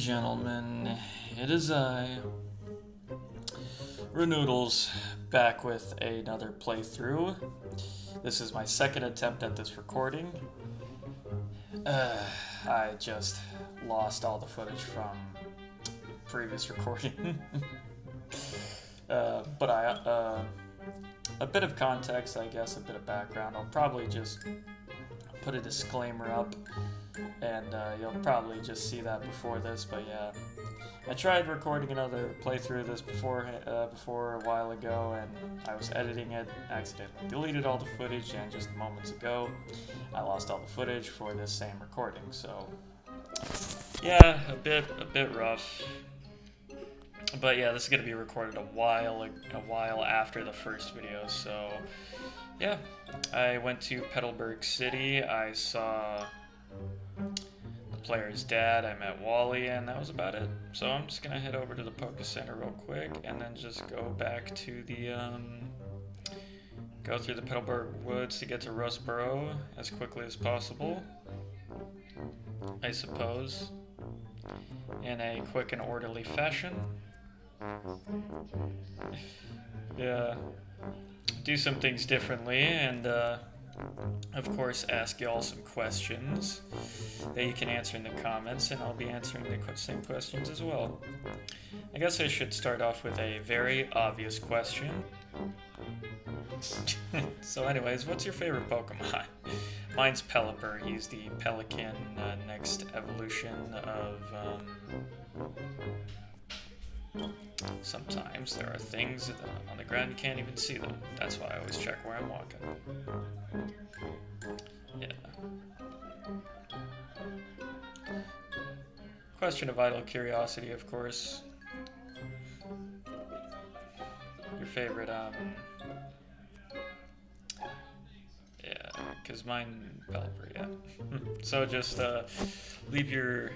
gentlemen, it is I, Renoodles, back with another playthrough. This is my second attempt at this recording. I just lost all the footage from previous recording. A bit of context, I guess, a bit of background. I'll probably just put a disclaimer up, and you'll probably just see that before this, but yeah. I tried recording another playthrough of this before a while ago, and I was editing it, accidentally deleted all the footage, and just moments ago, I lost all the footage for this same recording, so yeah, a bit rough. But yeah, this is going to be recorded a while after the first video, so yeah. I went to Petalberg City, I saw the player's dad, I met Wally, and that was about it. So I'm just going to head over to the Poké Center real quick, and then just go back to the, go through the Petalberg Woods to get to Rustburo as quickly as possible, I suppose, in a quick and orderly fashion. Yeah, do some things differently, and of course ask y'all some questions that you can answer in the comments, and I'll be answering the same questions as well. I guess I should start off with a very obvious question. So anyways, what's your favorite Pokemon? Mine's Pelipper. He's the pelican next evolution of sometimes there are things on the ground you can't even see them. That's why I always check where I'm walking. Yeah. Question of idle curiosity, of course. Your favorite, yeah, because mine, Pelipper, yeah. So just leave your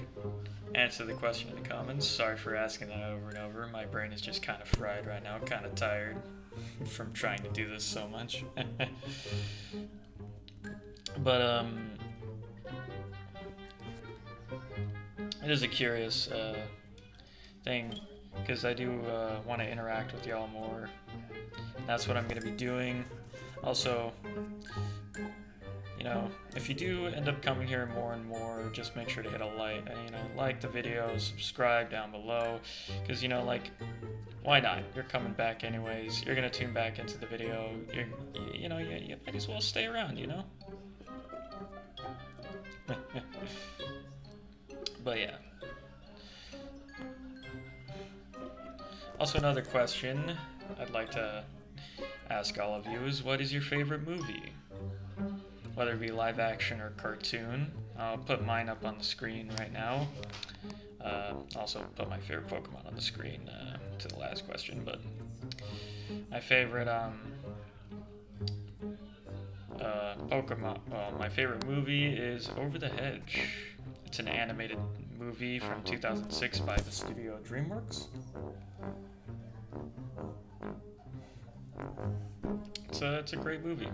answer the question in the comments. Sorry for asking that over and over. My brain is just kind of fried right now, kind of tired from trying to do this so much. But it is a curious thing, because I do want to interact with y'all more. That's what I'm going to be doing. Also, you know, if you do end up coming here more and more, just make sure to hit a like, like the video, subscribe down below, because, like, why not? You're coming back anyways. You're gonna tune back into the video. You might as well stay around, But yeah. Also, another question I'd like to ask all of you is, what is your favorite movie? Whether it be live action or cartoon. I'll put mine up on the screen right now. Also put my favorite Pokemon on the screen to the last question, but my favorite Pokemon, well, my favorite movie is Over the Hedge. It's an animated movie from 2006 by the studio DreamWorks. So it's a great movie.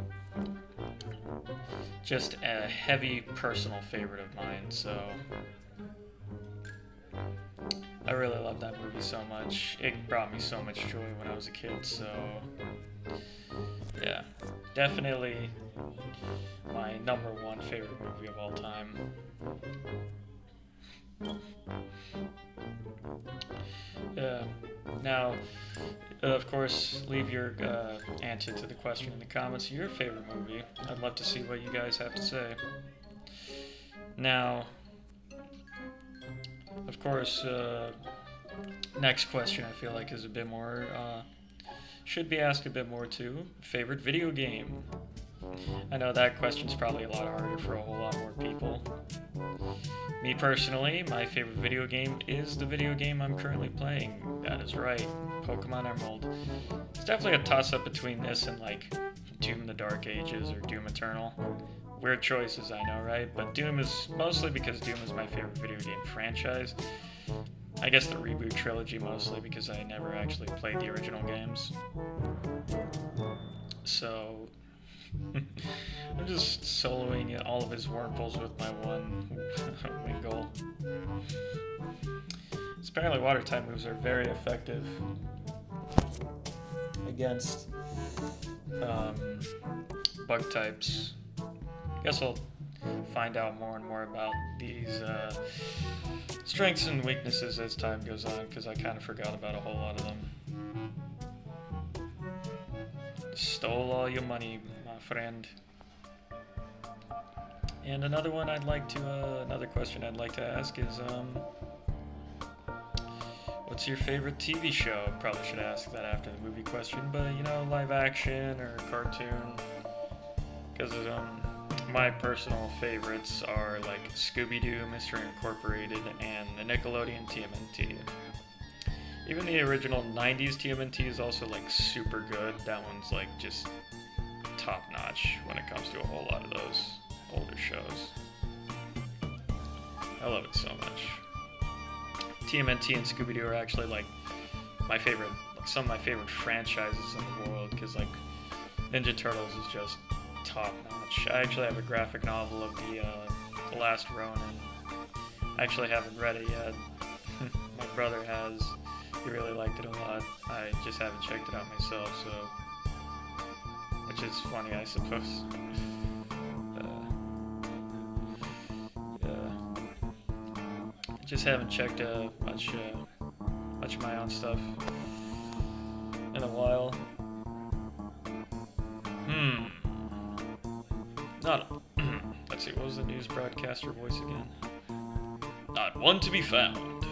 Just a heavy personal favorite of mine, so I really love that movie so much. It brought me so much joy when I was a kid, so yeah, definitely my #1 favorite movie of all time. Yeah. Now, of course, leave your answer to the question in the comments. Your favorite movie. I'd love to see what you guys have to say. Now, of course, next question I feel like is a bit more, should be asked a bit more too. Favorite video game? I know that question's probably a lot harder for a whole lot more people. Me personally, my favorite video game is the video game I'm currently playing. That is right, Pokemon Emerald. It's definitely a toss-up between this and, like, Doom the Dark Ages or Doom Eternal. Weird choices, I know, right? But Doom is mostly because Doom is my favorite video game franchise. I guess the reboot trilogy mostly because I never actually played the original games. So I'm just soloing all of his Wurmples with my one Wingull. Apparently water type moves are very effective against bug types. Guess I'll find out more and more about these strengths and weaknesses as time goes on, because I kind of forgot about a whole lot of them. Stole all your money, my friend. And another question I'd like to ask is, what's your favorite TV show? Probably should ask that after the movie question, but live action or cartoon. Because my personal favorites are like Scooby-Doo, Mystery Incorporated, and the Nickelodeon TMNT. Even the original 90s TMNT is also like super good. That one's like just top notch when it comes to a whole lot of those older shows. I love it so much. TMNT and Scooby-Doo are actually like some of my favorite franchises in the world, because like Ninja Turtles is just top notch. I actually have a graphic novel of the Last Ronin. I actually haven't read it yet. My brother has. He really liked it a lot. I just haven't checked it out myself, so, which is funny, I suppose. I just haven't checked much of my own stuff in a while. Let's see, what was the news broadcaster voice again? Not one to be found.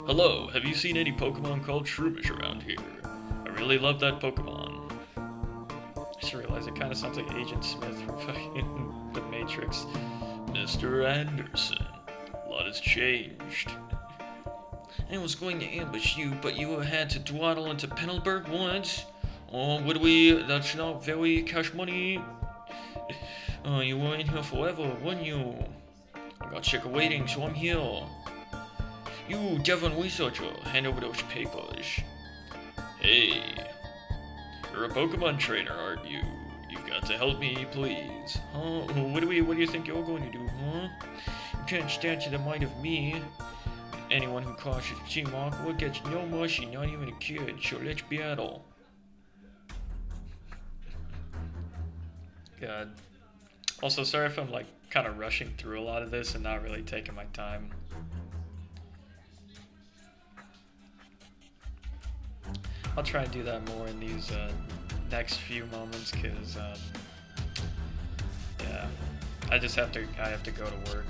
Hello, have you seen any Pokemon called Shroomish around here? I really love that Pokemon. I just realized it kind of sounds like Agent Smith from fucking The Matrix. Mr. Anderson, a lot has changed. I was going to ambush you, but you had to dwaddle into Petalberg Woods. Oh, that's not very cash money. Oh, you were in here forever, weren't you? I got sick of waiting, so I'm here. You, Devon researcher, hand over those papers. Hey, you're a Pokemon trainer, aren't you? You've got to help me, please. Huh? What do you think you're going to do, huh? You can't stand to the might of me. Anyone who crosses G-Mark will get no mercy, not even a kid, so let's battle. God. Also, sorry if I'm like kind of rushing through a lot of this and not really taking my time. I'll try and do that more in these next few moments, because yeah, I have to go to work,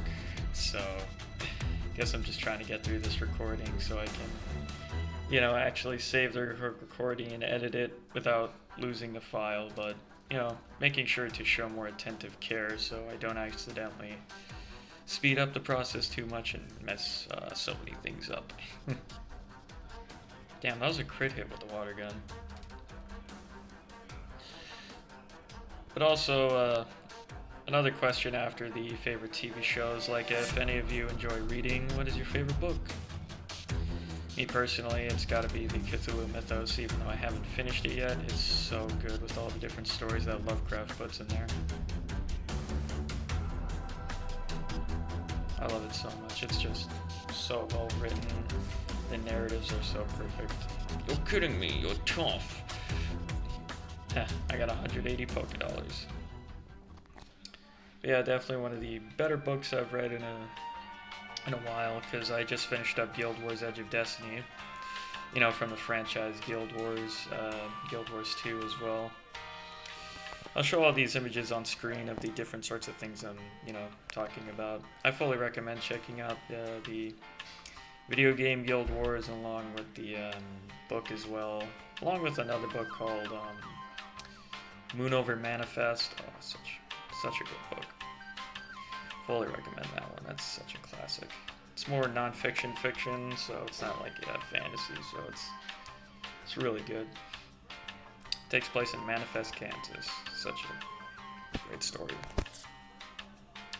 so I guess I'm just trying to get through this recording so I can, actually save the recording and edit it without losing the file, but making sure to show more attentive care so I don't accidentally speed up the process too much and mess so many things up. Damn, that was a crit hit with the water gun. But also, another question after the favorite TV shows, like if any of you enjoy reading, what is your favorite book? Me personally, it's gotta be the Cthulhu Mythos, even though I haven't finished it yet. It's so good with all the different stories that Lovecraft puts in there. I love it so much. It's just so well written. The narratives are so perfect. You're kidding me, you're tough. I got 180 Poké Dollars. But yeah, definitely one of the better books I've read in a while, because I just finished up Guild Wars Edge of Destiny, from the franchise Guild Wars 2 as well. I'll show all these images on screen of the different sorts of things I'm, talking about. I fully recommend checking out the video game Guild Wars along with the book as well, along with another book called Moon Over Manifest. Oh, such a good book. Fully recommend that one. That's such a classic. It's more non-fiction fiction, so it's not like fantasy, so it's really good. It takes place in Manifest, Kansas. Such a great story.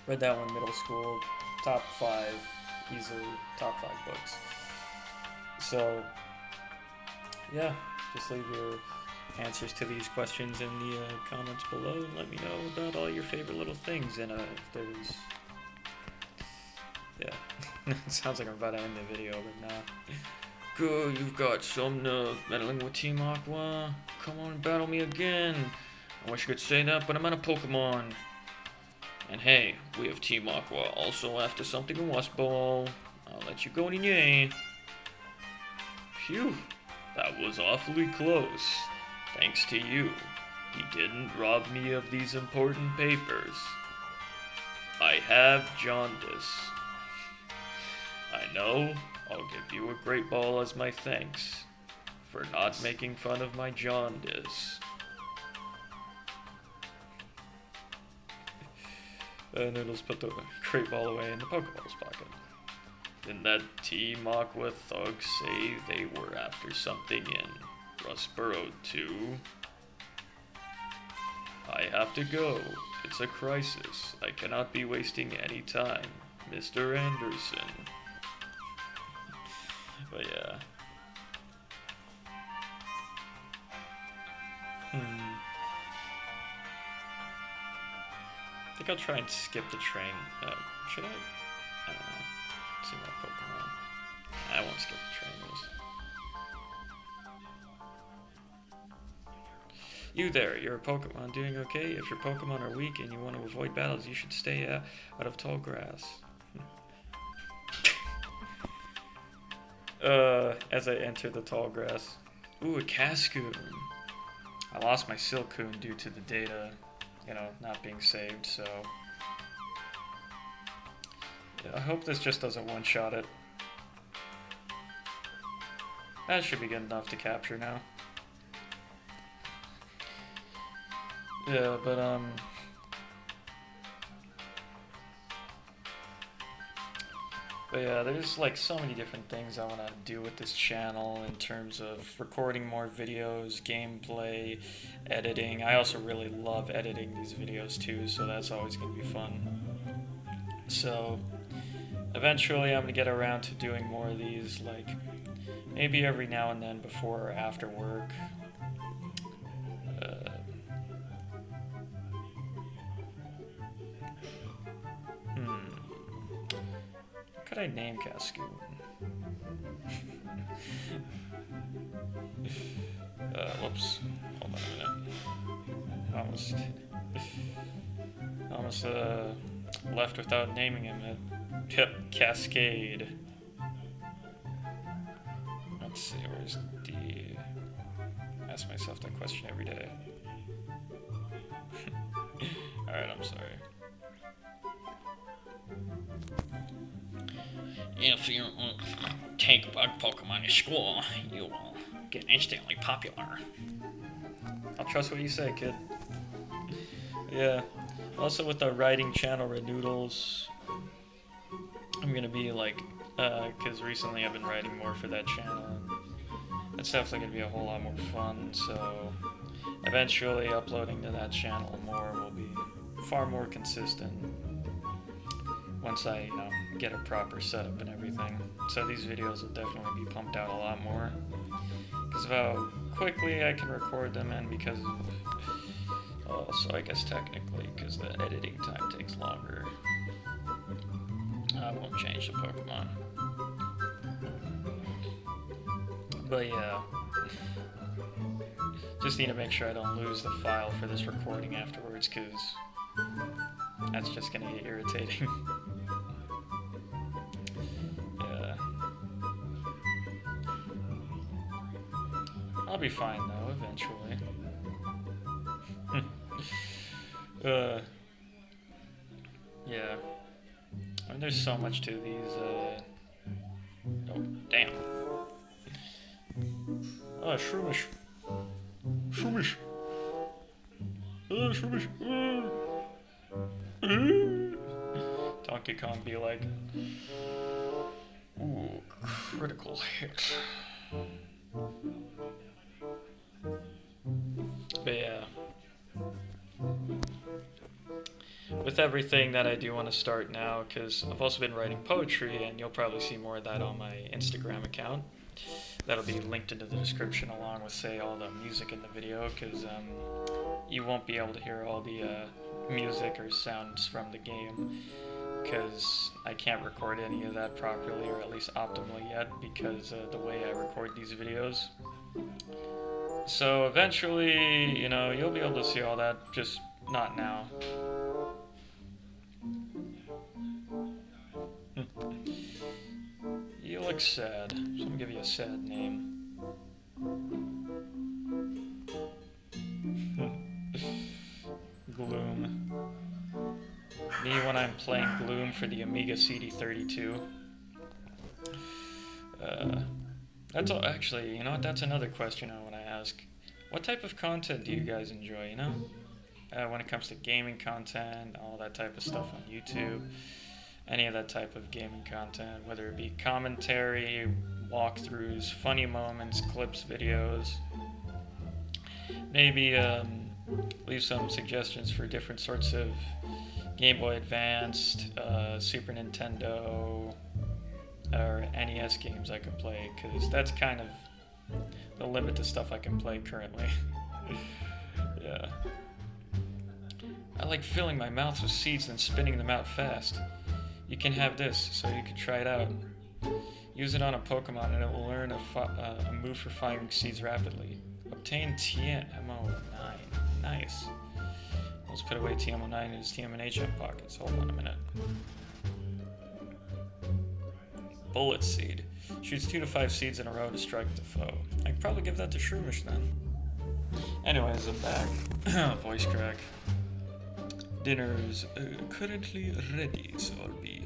Read that one middle school, top 5, easily top 5 books. So yeah, just leave your answers to these questions in the comments below, and let me know about all your favorite little things. And if there's, yeah, it sounds like I'm about to end the video, but nah. Good, you've got some nerve meddling with Team Aqua. Come on and battle me again. I wish I could say that, but I'm out of Pokemon. And hey, we have Team Aqua also after something in Rustburo. I'll let you go in yay. Phew, that was awfully close. Thanks to you, he didn't rob me of these important papers. I have jaundice. I know, I'll give you a great ball as my thanks for not making fun of my jaundice. Noodles put the great ball away in the Pokeball's pocket. Didn't that Team Aqua thug say they were after something in Rustburo too? I have to go. It's a crisis. I cannot be wasting any time, Mr. Anderson. But yeah. I think I'll try and skip the train. Should I? I don't know. See my Pokemon. I won't skip the train. You there, you're a Pokemon doing okay? If your Pokemon are weak and you want to avoid battles, you should stay out of tall grass. As I enter the tall grass. Ooh, a Cascoon. I lost my Silcoon due to the data, not being saved, so... Yeah, I hope this just doesn't one-shot it. That should be good enough to capture now. Yeah, but, But yeah, there's like so many different things I want to do with this channel in terms of recording more videos, gameplay, editing. I also really love editing these videos too, so that's always going to be fun. So eventually I'm going to get around to doing more of these, like maybe every now and then before or after work. What could I name Cascoon? Whoops. Hold on a minute. Almost left without naming him. Yep, Cascade. Let's see, where's D? I ask myself that question every day. Alright, I'm sorry. If you take bug Pokemon to school, you will get instantly popular. I'll trust what you say, kid. Yeah. Also with the writing channel, Noodles, I'm gonna be like, because recently I've been writing more for that channel, and it's definitely gonna be a whole lot more fun. So eventually uploading to that channel more will be far more consistent once I, get a proper setup and everything. So these videos will definitely be pumped out a lot more because of how quickly I can record them, and because of, also I guess technically because the editing time takes longer. I won't change the Pokemon. But yeah, just need to make sure I don't lose the file for this recording afterwards, because that's just gonna get irritating. I'll be fine though, eventually. Yeah. I mean, there's so much to these, Oh, damn. Ah, Shroomish. Shroomish. Shroomish. Donkey Kong be like, ooh, critical hit. But yeah, with everything that I do want to start now, because I've also been writing poetry, and you'll probably see more of that on my Instagram account. That'll be linked into the description along with, say, all the music in the video, because you won't be able to hear all the music or sounds from the game, because I can't record any of that properly, or at least optimally yet, because of the way I record these videos. So eventually, you know, you'll be able to see all that, just not now. You look sad, so I'm gonna give you a sad name. Gloom. Me when I'm playing Gloom for the Amiga CD32. That's all, actually, you know what, that's another question I want to ask. What type of content do you guys enjoy, you know? When it comes to gaming content, all that type of stuff on YouTube, any of that type of gaming content, whether it be commentary, walkthroughs, funny moments, clips, videos. Maybe leave some suggestions for different sorts of Game Boy Advanced, Super Nintendo, or NES games I can play, because that's kind of the limit to stuff I can play currently. Yeah. I like filling my mouth with seeds and spitting them out fast. You can have this, so you can try it out. Use it on a Pokemon and it will learn a move for firing seeds rapidly. Obtain TMO9. Nice. Let's put away TMO9 in his TM and HM pockets. Hold on a minute. Bullet Seed. Shoots 2 to 5 seeds in a row to strike the foe. I could probably give that to Shroomish then. Anyways, I'm back. Voice crack. Dinner's currently ready, so I'll be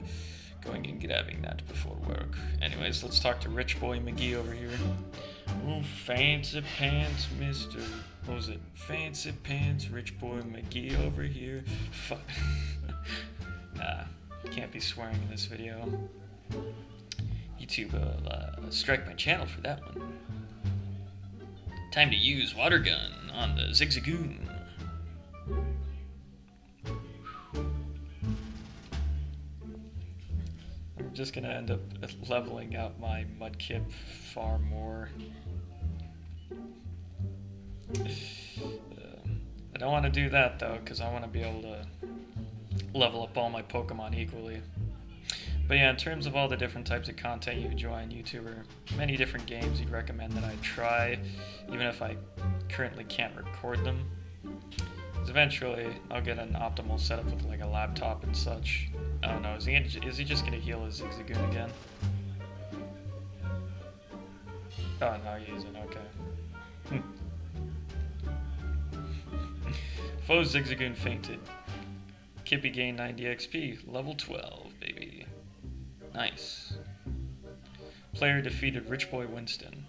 going and grabbing that before work. Anyways, let's talk to Rich Boy McGee over here. Ooh, fancy pants, Mr. What was it? Fancy pants, Rich Boy McGee over here. Fuck. Nah, can't be swearing in this video. YouTube will strike my channel for that one. Time to use water gun on the Zigzagoon. I'm just gonna end up leveling out my Mudkip far more. I don't want to do that though, because I want to be able to level up all my Pokemon equally. But yeah, in terms of all the different types of content you enjoy on YouTube, or many different games you'd recommend that I try, even if I currently can't record them. Because eventually I'll get an optimal setup with like a laptop and such. I don't know, is he just going to heal his Zigzagoon again? Oh no, he isn't, okay. Foe's Zigzagoon fainted. Kippy gained 90 XP, level 12, baby. Nice. Player defeated Rich Boy Winston.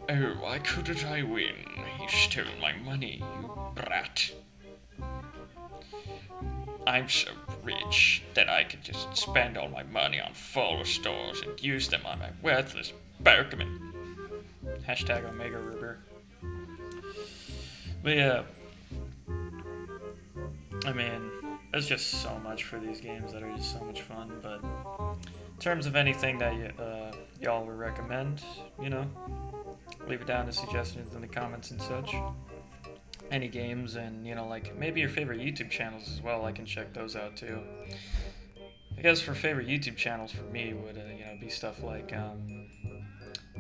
Oh, why couldn't I win? He stole my money, you brat. I'm so rich that I could just spend all my money on photo stores and use them on my worthless Pokemon. Hashtag Omega Ruber. But yeah, I mean, there's just so much for these games that are just so much fun, but in terms of anything that y'all would recommend, you know, leave it down as suggestions in the comments and such. Any games, and, you know, like, maybe your favorite YouTube channels as well, I can check those out too. I guess for favorite YouTube channels for me would, you know, be stuff like,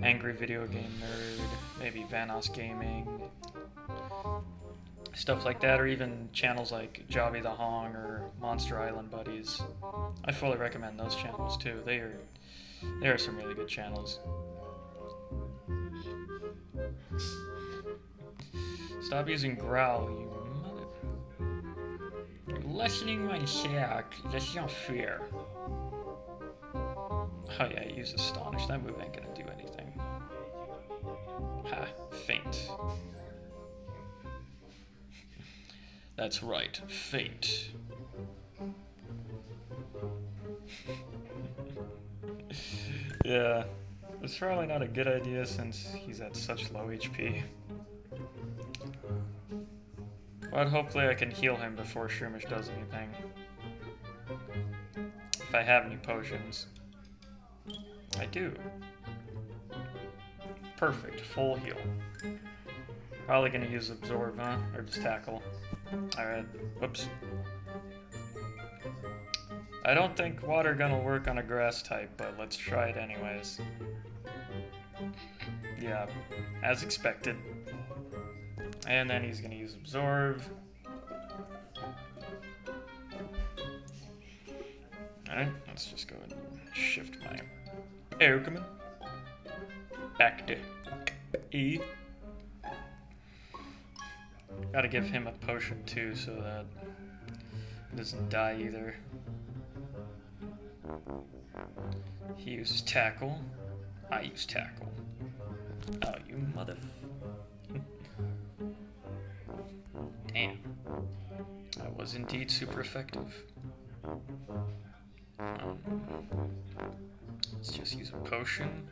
Angry Video Game Nerd, maybe Vanos Gaming, stuff like that, or even channels like Jobby the Hong or Monster Island Buddies. I fully recommend those channels too. They are some really good channels. Stop using growl, you mother... You're lessening my attack. That's not fair. Oh yeah, use Astonish. That move ain't gonna do anything. Ha, faint. That's right, faint. Yeah, it's probably not a good idea since he's at such low HP. But hopefully I can heal him before Shroomish does anything. If I have any potions. I do. Perfect, full heal. Probably gonna use absorb, huh? Or just tackle. Alright, whoops. I don't think water gun will work on a grass type, but let's try it anyways. Yeah, as expected. And then he's gonna use absorb. Alright, let's just go ahead and shift my air command. Back to E. Gotta give him a potion too so that he doesn't die either. He uses tackle. I use tackle. Oh, you mother... Damn. That was indeed super effective. Let's just use a potion.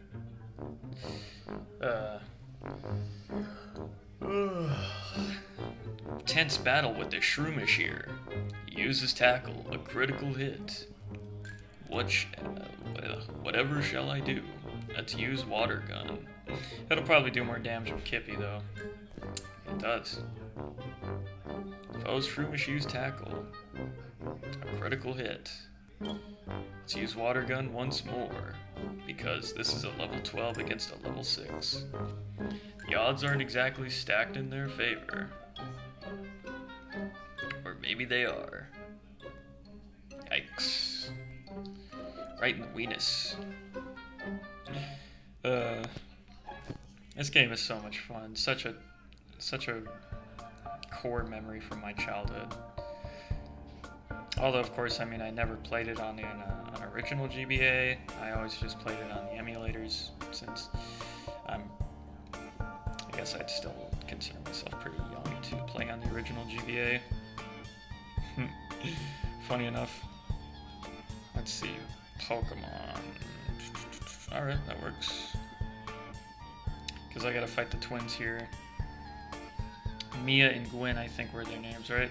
Tense battle with the Shroomish here. He uses tackle, a critical hit. Whatever shall I do? Let's use water gun. It'll probably do more damage with Kippy though. It does. Foes Shroomish use tackle. A critical hit. Let's use water gun once more, because this is a level 12 against a level 6. The odds aren't exactly stacked in their favor. Or maybe they are. Yikes. Right in the weenus. This game is so much fun. Such a core memory from my childhood. Although, of course, I mean, I never played it on an original GBA. I always just played it on the emulators, since I guess I'd still consider myself pretty young to play on the original GBA. Funny enough. Let's see. Pokemon. Alright, that works. Because I gotta fight the twins here. Mia and Gwen, I think, were their names, right?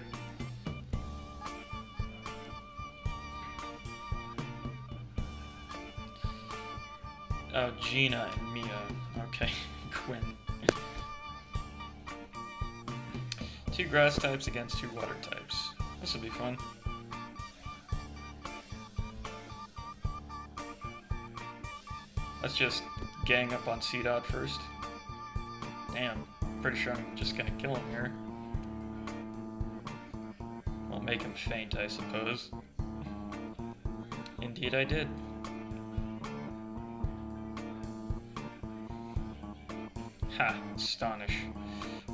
Oh, Gina and Mia. Okay, Gwen. 2 grass types against 2 water types. This will be fun. Let's just gang up on C-Dot first. Damn, pretty sure I'm just gonna kill him here. We'll make him faint, I suppose. Indeed I did. Ha, astonish.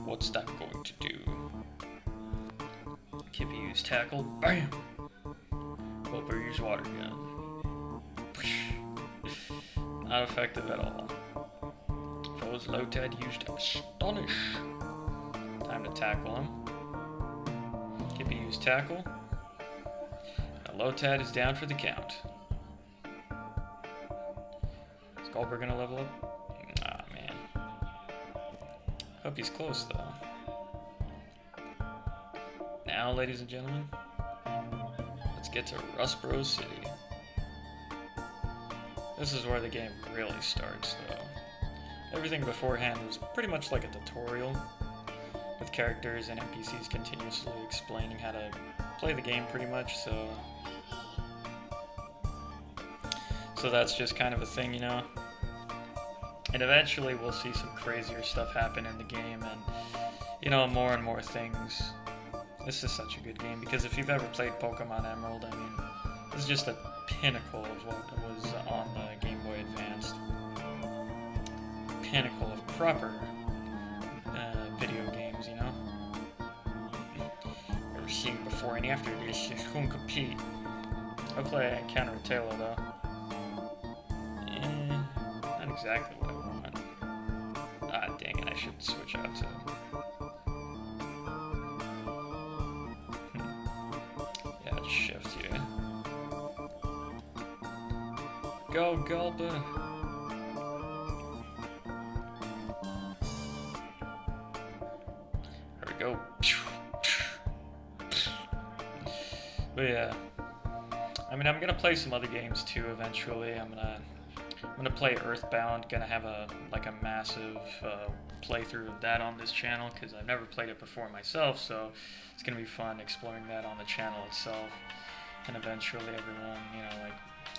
What's that going to do? Kippy use tackle. Bam! Wilbur use water gun. Not effective at all. Foes Lotad used astonish. Time to tackle him. Kippy used tackle. Now Lotad is down for the count. Is Goldberg gonna level up? Ah, man. Hope he's close though. Now, ladies and gentlemen, let's get to Rustburo City. This is where the game really starts, though. Everything beforehand was pretty much like a tutorial, with characters and NPCs continuously explaining how to play the game pretty much, so that's just kind of a thing, you know? And eventually we'll see some crazier stuff happen in the game, and, you know, more and more things. This is such a good game, because if you've ever played Pokemon Emerald, I mean, this is just a pinnacle of what was on the Game Boy Advanced. Pinnacle of proper video games, you know? Never seen before and after this, won't compete. Hopefully I encounter a Taylor though. Not exactly what I want. Ah, dang it, I should switch out to... yeah, just shift here. Go, Gulba! There we go. But yeah, I mean, I'm gonna play some other games too eventually. I'm gonna I'm gonna play Earthbound. Gonna have a massive playthrough of that on this channel because I've never played it before myself. So it's gonna be fun exploring that on the channel itself, and eventually everyone,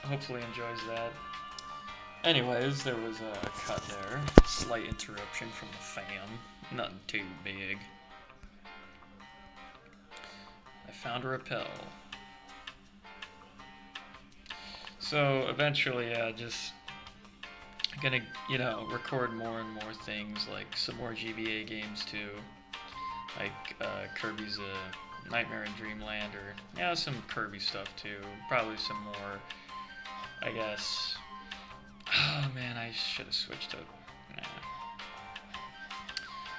hopefully enjoys that. Anyways, there was a cut there. Slight interruption from the fam. Nothing too big. I found a rappel. So eventually, just gonna, record more and more things, like some more GBA games too, like Kirby's Nightmare in Dreamland, or some Kirby stuff too. Probably some more, I guess. Oh man, I should have switched up.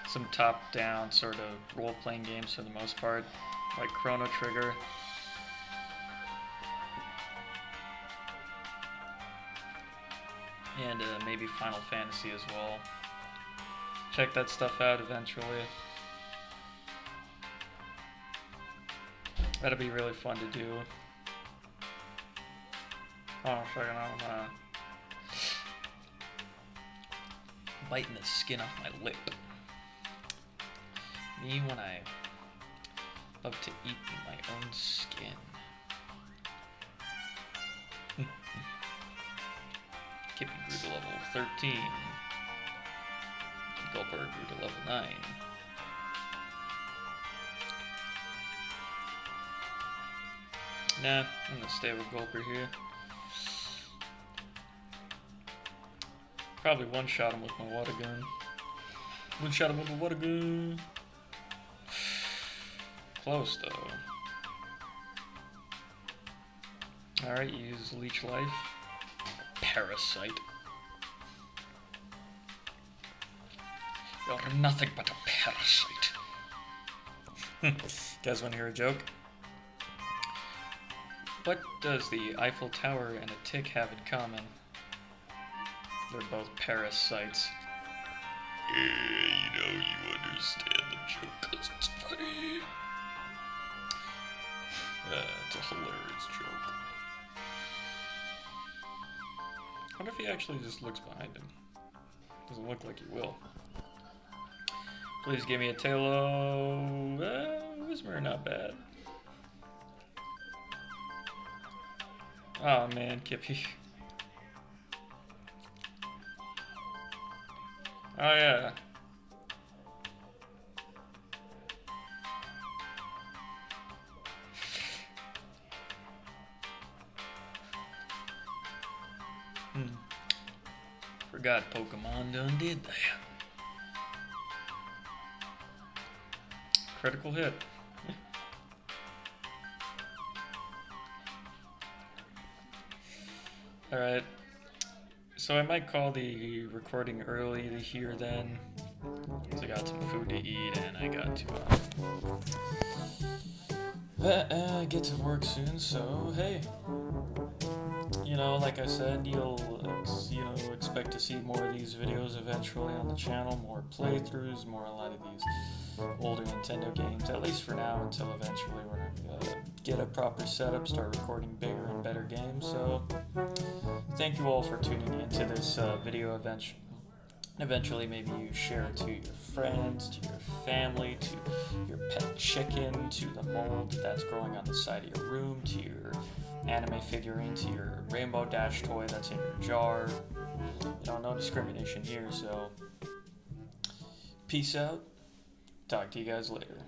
Some top-down sort of role-playing games for the most part, like Chrono Trigger. And maybe Final Fantasy as well. Check that stuff out eventually. That'll be really fun to do. Hold on a second, I'm biting the skin off my lip. Me when I love to eat my own skin. Kippy grew to level 13. Gulper grew to level 9. Nah, I'm gonna stay with Gulper here. Probably one-shot him with my water gun. One-shot him with my water gun. Close, though. Alright, use Leech Life. Parasite. You're nothing but a parasite. Guys wanna hear a joke? What does the Eiffel Tower and a tick have in common? They're both parasites. Yeah, you understand the joke 'cause it's funny. It's a hilarious joke. I wonder if he actually just looks behind him. Doesn't look like he will. Please give me a Tailo. Whismer, not bad. Oh man, Kippy. Oh yeah. Forgot Pokemon done did that. Critical hit. Alright. So I might call the recording early here then. Because I got some food to eat and I got to get to work soon, so hey. Like I said, you'll expect to see more of these videos eventually on the channel, more playthroughs, more a lot of these older Nintendo games, at least for now, until eventually we're gonna get a proper setup, start recording bigger and better games. So thank you all for tuning into this video. Eventually maybe you share it to your friends, to your family, to your pet chicken, to the mold that's growing on the side of your room, to your anime figurine, to your Rainbow Dash toy that's in your jar. No discrimination here, so peace out. Talk to you guys later.